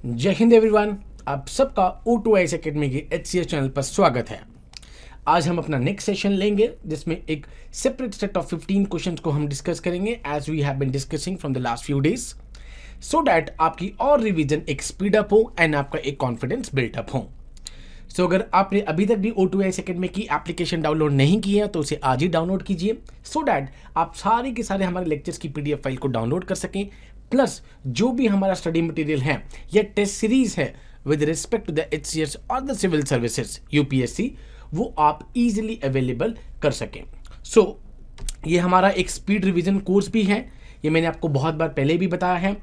जय हिंद एवरीवन, आप सबका O2IAS एकेडमी के HCS चैनल पर स्वागत है। आज हम अपना नेक्स्ट सेशन लेंगे जिसमें एक सेपरेट सेट ऑफ 15 क्वेश्चंस को हम डिस्कस करेंगे as we have been discussing from the last few days, so that आपकी और रिवीजन एक स्पीड अप हो एंड आपका एक कॉन्फिडेंस बिल्टअप हो। सो अगर आपने अभी तक भी O2IAS एकेडमी की एप्लीकेशन डाउनलोड नहीं की है तो उसे आज ही डाउनलोड कीजिए, सो दैट आप सारे के सारे हमारे लेक्चर्स की PDF फाइल को डाउनलोड कर सकें। प्लस जो भी हमारा स्टडी मटेरियल है या टेस्ट सीरीज है with respect to the HCS और द सिविल सर्विसेज UPSC, वो आप इजीली अवेलेबल कर सकें। सो ये हमारा एक स्पीड रिवीजन कोर्स भी है, ये मैंने आपको बहुत बार पहले भी बताया है।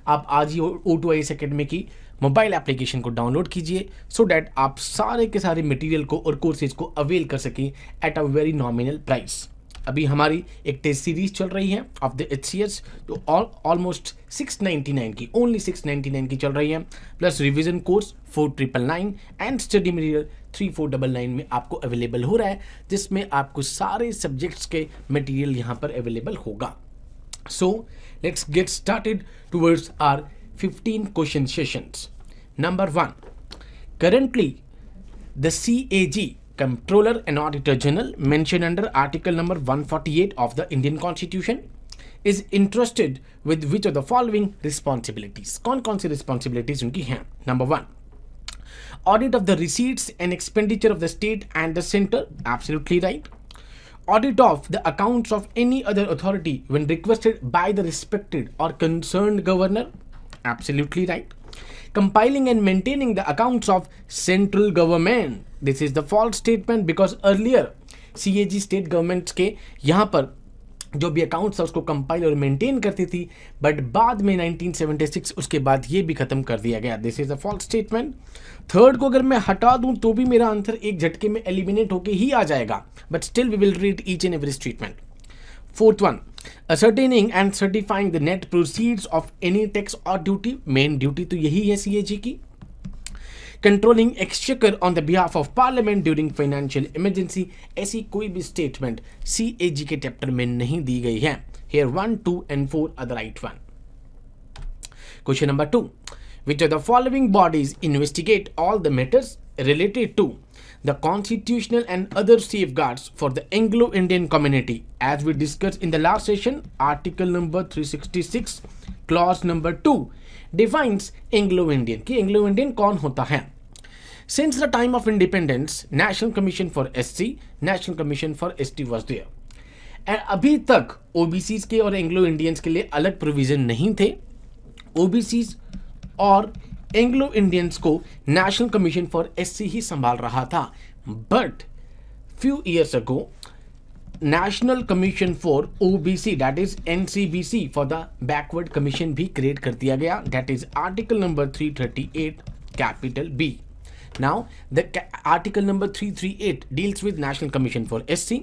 आप आज ही O2IAS एकेडमी की मोबाइल एप्लीकेशन को डाउनलोड कीजिए सो दैट आप सारे के सारे मटेरियल को और कोर्सेज को अवेल कर सकें at a very nominal price. अभी हमारी एक टेस्ट सीरीज चल रही है ऑफ द HCS, तो ऑलमोस्ट 699 की, ओनली 699 की चल रही है, plus revision course 4999 and study material 3499 में आपको अवेलेबल हो रहा है, जिसमें आपको सारे सब्जेक्ट्स के मटेरियल यहाँ पर अवेलेबल होगा। So let's get started towards our 15 question sessions. Number 1. Currently, the CAG, Comptroller and Auditor General, mentioned under Article number 148 of the Indian Constitution, is entrusted with which of the following responsibilities? कौन सी responsibilities उनकी हैं? Number 1. Audit of the receipts and expenditure of the state and the center. Absolutely right. Audit of the accounts of any other authority when requested by the respected or concerned governor. Absolutely right. Compiling and maintaining the accounts of central government. This is the false statement because earlier CAG state governments के यहाँ पर जो भी accounts था उसको compile और maintain करती थी, बट बाद में 1976 उसके बाद ये भी खत्म कर दिया गया। This is a false statement. Third को अगर मैं हटा दूं तो भी मेरा आंसर एक झटके में एलिमिनेट होके ही आ जाएगा, but still we will read each and every statement. Fourth one, ascertaining and certifying the net proceeds of any tax or duty. Main duty तो यही है CAG की। Controlling exchequer on the behalf of parliament during financial emergency. ऐसी कोई भी statement CAG के chapter में नहीं दी गई है। Here 1, 2 and 4 are the right one. Question number 2. Which of the following bodies investigate all the matters related to the constitutional and other safeguards for the Anglo-Indian community, as we discussed in the last session? Article number 366 clause number 2 defines Anglo-Indian कि Anglo-Indian कौन होता है। Since the time of independence, National Commission for SC, National Commission for ST was there. And अभी तक OBCs के और Anglo-Indians के लिए अलग प्रोविजन नहीं थे। OBCs और एंग्लो इंडियंस को नेशनल कमीशन फॉर SC ही संभाल रहा था, but few years ago national commission for OBC, that is NCBC for the backward commission भी क्रिएट कर दिया गया, that is article number 338 capital B. Now the article number 338 deals with national commission for SC,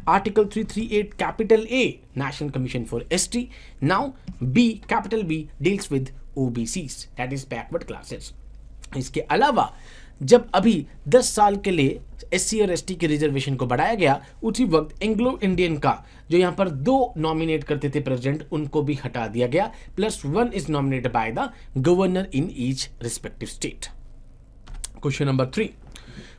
article 338 capital A national commission for ST, now B capital B deals with OBCs, that is backward classes. इसके अलावा जब अभी 10 साल के लिए SC और ST के reservation को बढ़ाया गया, उसी वक्त एंग्लो इंडियन का जो यहाँ पर 2 नॉमिनेट करते थे प्रेसिडेंट, उनको भी हटा दिया गया, +1 is nominated by the governor in each respective state. Question number 3.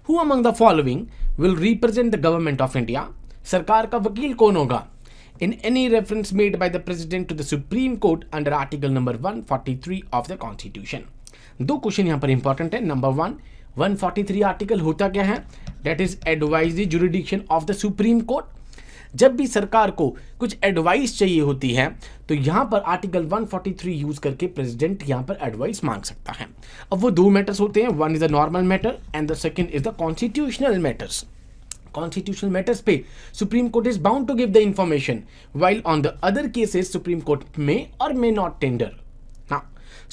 Who among the following will represent the government of India? सरकार का वकील कौन होगा? In any reference made by the President to the Supreme Court under Article number 143 of the Constitution. दो question यहाँ पर important है। Number 1, 143 article होता क्या है? That is advisory jurisdiction of the Supreme Court. जब भी सरकार को कुछ एडवाइस चाहिए होती है तो यहाँ पर आर्टिकल 143 यूज करके प्रेसिडेंट यहाँ पर एडवाइस मांग सकता है। अब वो 2 मैटर्स होते हैं, one is the normal matter and the second is the constitutional matters. Constitutional matters पे Supreme Court is bound to give the information, while on the other cases Supreme Court may or may not tender. Now,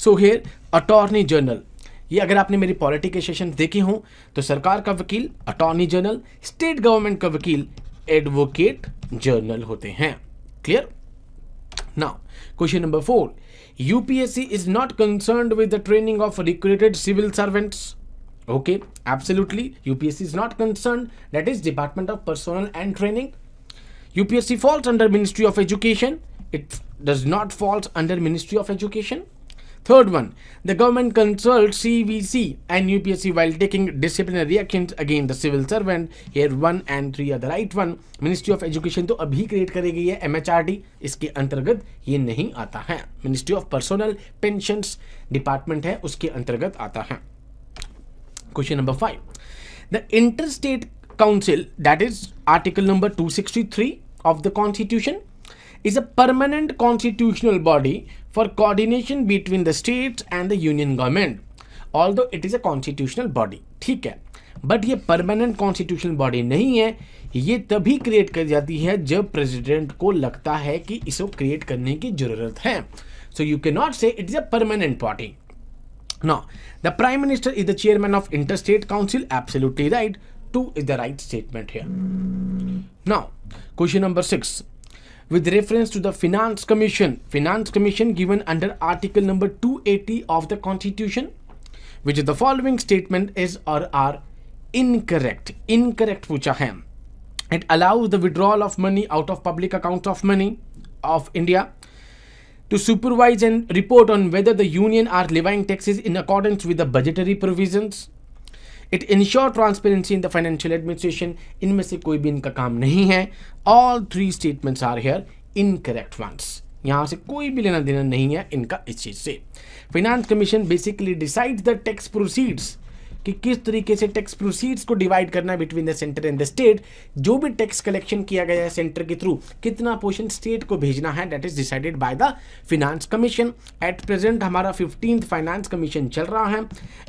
so here Attorney General, ये अगर आपने मेरी polity के session देखे हों तो सरकार का वकील अटॉर्नी जनरल, स्टेट गवर्नमेंट का वकील एडवोकेट जनरल होते हैं। Clear? Now question number 4. UPSC is not concerned with the training of recruited civil servants. Okay, absolutely. UPSC is not concerned. That is Department of Personnel and Training. UPSC falls under Ministry of Education. It does not falls under Ministry of Education. Third one, the government consults CVC and UPSC while taking disciplinary actions against the civil servant. Here 1 and 3 are the right one. Ministry of Education तो अभी create करी गई है, MHRD इसके अंतर्गत ये नहीं आता है. Ministry of Personnel Pensions department है, उसके अंतर्गत आता है. Question number 5. The Interstate Council, that is Article number 263 of the Constitution, is a permanent constitutional body for coordination between the states and the union government. Although it is a constitutional body, ठीक है, but ये permanent constitutional body नहीं है. ये तभी create कर जाती है जब प्रेसिडेंट को लगता है कि इसको क्रिएट करने की जरूरत है. सो यू कैन नॉट से it is a permanent body. Now, the Prime Minister is the chairman of Interstate Council. Absolutely right. 2 is the right statement here. Now, question number 6. With reference to the Finance Commission given under Article number 280 of the Constitution, which is the following statement is or are incorrect. Incorrect पूछा है. It allows the withdrawal of money out of public accounts of money of India to supervise and report on whether the union are levying taxes in accordance with the budgetary provisions. It ensure transparency in the financial administration. इनमें से कोई भी इनका काम नहीं है. All 3 statements are here incorrect ones. यहाँ से कोई भी लेना देना नहीं है इनका इस चीज से. Finance Commission basically decides the tax proceeds, कि किस तरीके से टैक्स प्रोसीड्स को डिवाइड करना between the centre and the state. जो भी टैक्स कलेक्शन किया गया है सेंटर के थ्रू, कितना पोर्शन स्टेट को भेजना है, that is decided by the finance commission. At present हमारा 15th फाइनेंस कमीशन चल रहा है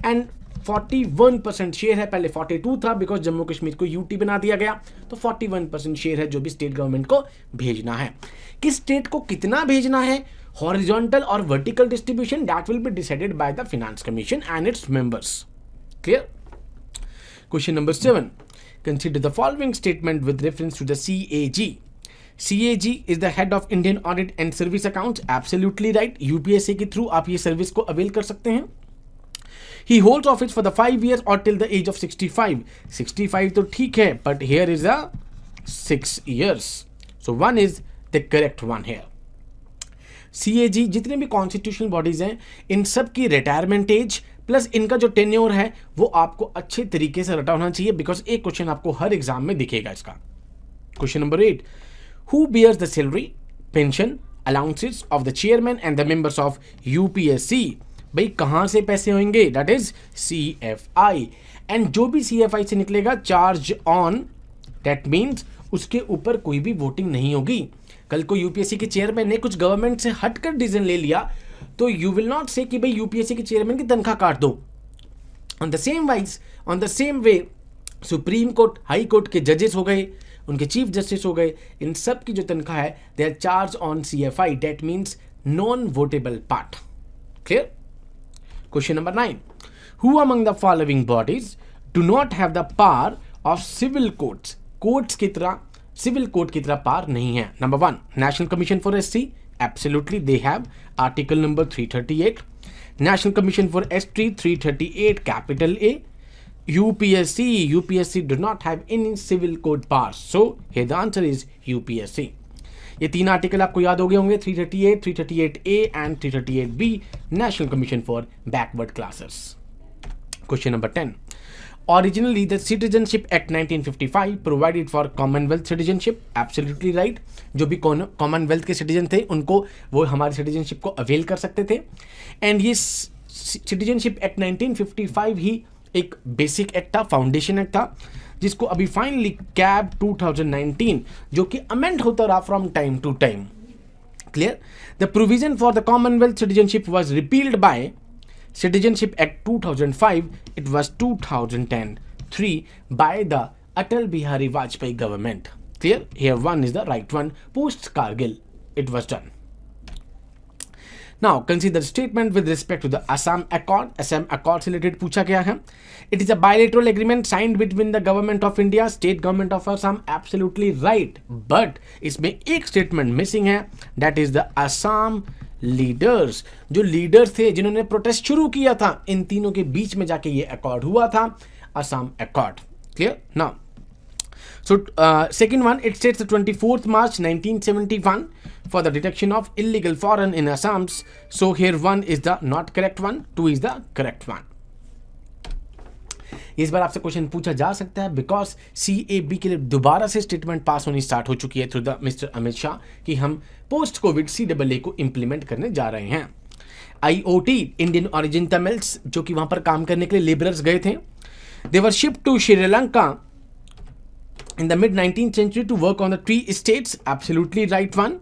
एंड 41% शेयर है. पहले 42 था बिकॉज जम्मू कश्मीर को यूटी बना दिया गया, तो 41% शेयर है जो भी स्टेट गवर्नमेंट को भेजना है. किस स्टेट को कितना भेजना है, हॉरिजॉन्टल और vertical distribution, that will be decided by the finance commission and its members. Clear? Question number 7. Consider the following statement with reference to the CAG. CAG is the head of Indian Audit and Service Accounts. Absolutely right. UPSC के through आप ये service को avail कर सकते हैं. He holds office for the 5 years or till the age of 65. 65 तो ठीक है, but here is a 6 years. So 1 is the correct one here. CAG जितने भी कॉन्स्टिट्यूशनल बॉडीज हैं, इन सब की रिटायरमेंट एज प्लस इनका जो टेन्योर है वो आपको अच्छे तरीके से रटा होना चाहिए, बिकॉज एक क्वेश्चन आपको हर एग्जाम में दिखेगा इसका. Question number 8. Who bears the salary, pension, allowances of the chairman and the members of UPSC. भाई कहां से पैसे होंगे, दैट इज CFI. एंड जो भी CFI से निकलेगा चार्ज ऑन, दैट मीन्स उसके ऊपर कोई भी वोटिंग नहीं होगी. कल को यूपीएससी के चेयरमैन ने कुछ गवर्नमेंट से हटकर डिसीजन ले लिया तो यू विल नॉट से कि भाई यूपीएससी के चेयरमैन की तनख्वाह काट दो. On the same way supreme court, high court के जजेस हो गए, उनके चीफ जस्टिस हो गए, इन सब की जो तनख्वाह है they are charge on CFI, that means non votable part. Clear? Question number 9. Who among the following bodies do not have the power of civil courts. Courts की तरह सिविल कोर्ट की तरह पावर नहीं है. Number 1, national commission for SC. Absolutely they have article number 338. National Commission for ST 338 capital A. UPSC do not have any civil code powers. So here the answer is UPSC. ये 3 article आपको याद हो गए होंगे, 338, 338A and 338B, National Commission for Backward Classes. Question number 10. Originally, the Citizenship Act 1955 provided for Commonwealth citizenship. Absolutely right. जो भी Commonwealth के citizen थे उनको वो हमारे सिटीजनशिप को अवेल कर सकते थे. एंड ये Citizenship Act 1955 ही एक बेसिक एक्ट था, फाउंडेशन एक्ट था, जिसको अभी फाइनली कैब 2019 जो कि अमेंड होता रहा from time to time. Clear? The provision for the commonwealth citizenship was repealed by Citizenship Act 2005, it was 2003 by the Atal Bihari Vajpayee government. Clear? Here 1 is the right one. Post Kargil, it was done. Now consider statement with respect to the Assam Accord. Assam Accord से related पूछा गया है. It is a bilateral agreement signed between the government of India, state government of Assam. Absolutely right. But इसमें एक statement missing है. That is the Assam leaders. जो leaders थे जिन्होंने प्रोटेस्ट शुरू किया था, इन तीनों के बीच में जाके ये अकॉर्ड हुआ था, Assam accord. Clear? Now So second one, it states the 24th March 1971 for the detection of illegal foreign in Assam. So here 1 is the not correct one, 2 is the correct one. इस बार आपसे question पूछा जा सकता है because CAB के लिए दोबारा से स्टेटमेंट पास होनी स्टार्ट हो चुकी है through the mister Amit Shah कि हम पोस्ट कोविड CAA को इंप्लीमेंट करने जा रहे हैं. IOT, इंडियन ओरिजिन तमिल्स, जो कि वहां पर काम करने के लिए लेबरर्स गए थे, they were shift to Sri Lanka in the mid 19th century to work on the three states. Absolutely right one.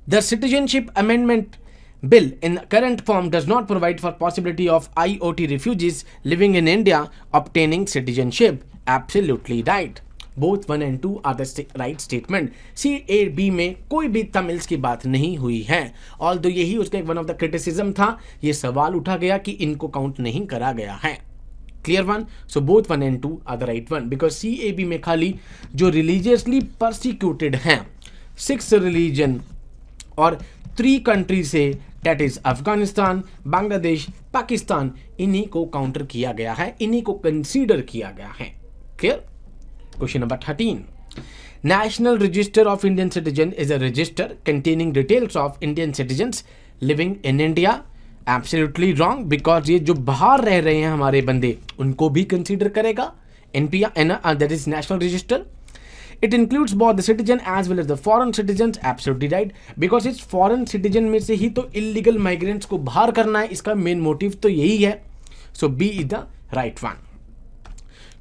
The Citizenship Amendment Bill in current form does not provide for possibility of IOT refugees living in India obtaining citizenship. Absolutely right. Both 1 and 2 are the right statement. CAB में कोई भी Tamils की बात नहीं हुई है. Although यही उसका एक one of the criticism था, ये सवाल उठा गया कि इनको काउंट नहीं करा गया है. Clear one? So both 1 and 2 are the right one because CAB में खाली जो religiously persecuted हैं 6 religion और 3 country से, that is अफगानिस्तान, बांग्लादेश, पाकिस्तान, इन्हीं को काउंटर किया गया है, इन्हीं को कंसीडर किया गया है. Clear? Question number 13. National Register of Indian Citizen is a register containing details of Indian citizens living in India. Absolutely wrong because ये जो बाहर रह रहे हैं हमारे बंदे उनको भी कंसीडर करेगा. NPR, that is National Register. It includes both the citizen as well as the foreign citizens. Absolutely right because इस foreign citizen में से ही तो illegal migrants को बाहर करना है, इसका main motive तो यही है. So B is the right one.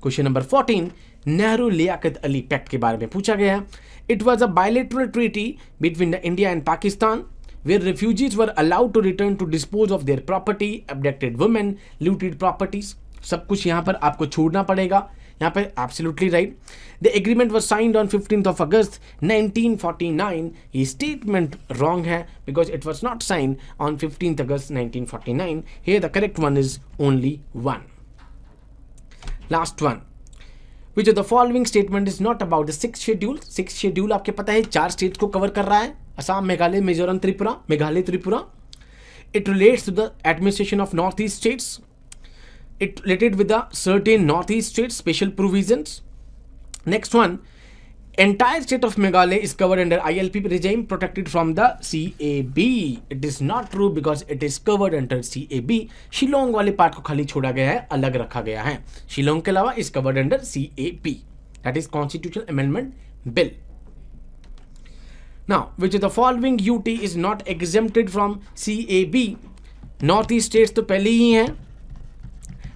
Question number 14. Nehru Liaquat Ali pact के बारे में पूछा गया. It was a bilateral treaty between the India and Pakistan where refugees were allowed to return to dispose of their property, abducted women, looted properties. सब कुछ यहाँ पर आपको छोड़ना पड़ेगा. यहाँ पे absolutely right. The agreement was signed on 15th of August 1949. ये statement wrong है because it was not signed on 15th August 1949. Here the correct one is only 1. Last one. Which of the following statement is not about the 6th schedule? 6th schedule आपके पता है 4 states को cover कर रहा है. Assam, Meghalaya, Mizoram, Tripura, Meghalaya, Tripura. It relates to the administration of Northeast states. It related with the certain Northeast states special provisions. Next one, entire state of Meghalaya is covered under ILP regime protected from the CAB. It is not true because it is covered under CAB. Shillong वाले part को खाली छोड़ा गया है, अलग रखा गया है. शिलोंग के अलावा is covered under CAB. That is Constitutional Amendment Bill. Now, which of the following UT is not exempted from CAB? North east states तो पहले ही हैं,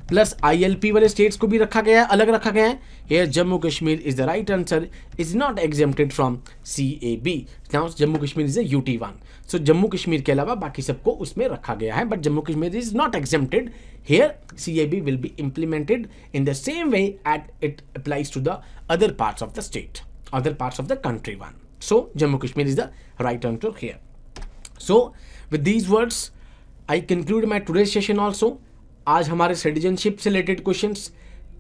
प्लस ILP वाले स्टेट्स को भी रखा गया है, अलग रखा गया है. Here Jammu Kashmir is the right answer, is not exempted from CAB. Now Jammu Kashmir is a UT1. So Jammu Kashmir के अलावा बाकी सबको उसमें रखा गया है, but Jammu Kashmir is not exempted. Here CAB will be implemented in the same way as it applies to the other parts of the state, other parts of the country one. So Jammu Kashmir is the right answer here. So with these words I conclude my today's session also. आज हमारे citizenship से related questions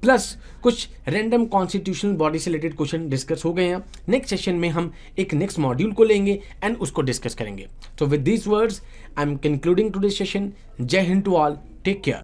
plus कुछ random constitutional body से related question discuss हो गए हैं. Next session में हम एक नेक्स्ट मॉड्यूल को लेंगे एंड उसको डिस्कस करेंगे. So with these words I am concluding today's session. Jai Hind to all. Take care.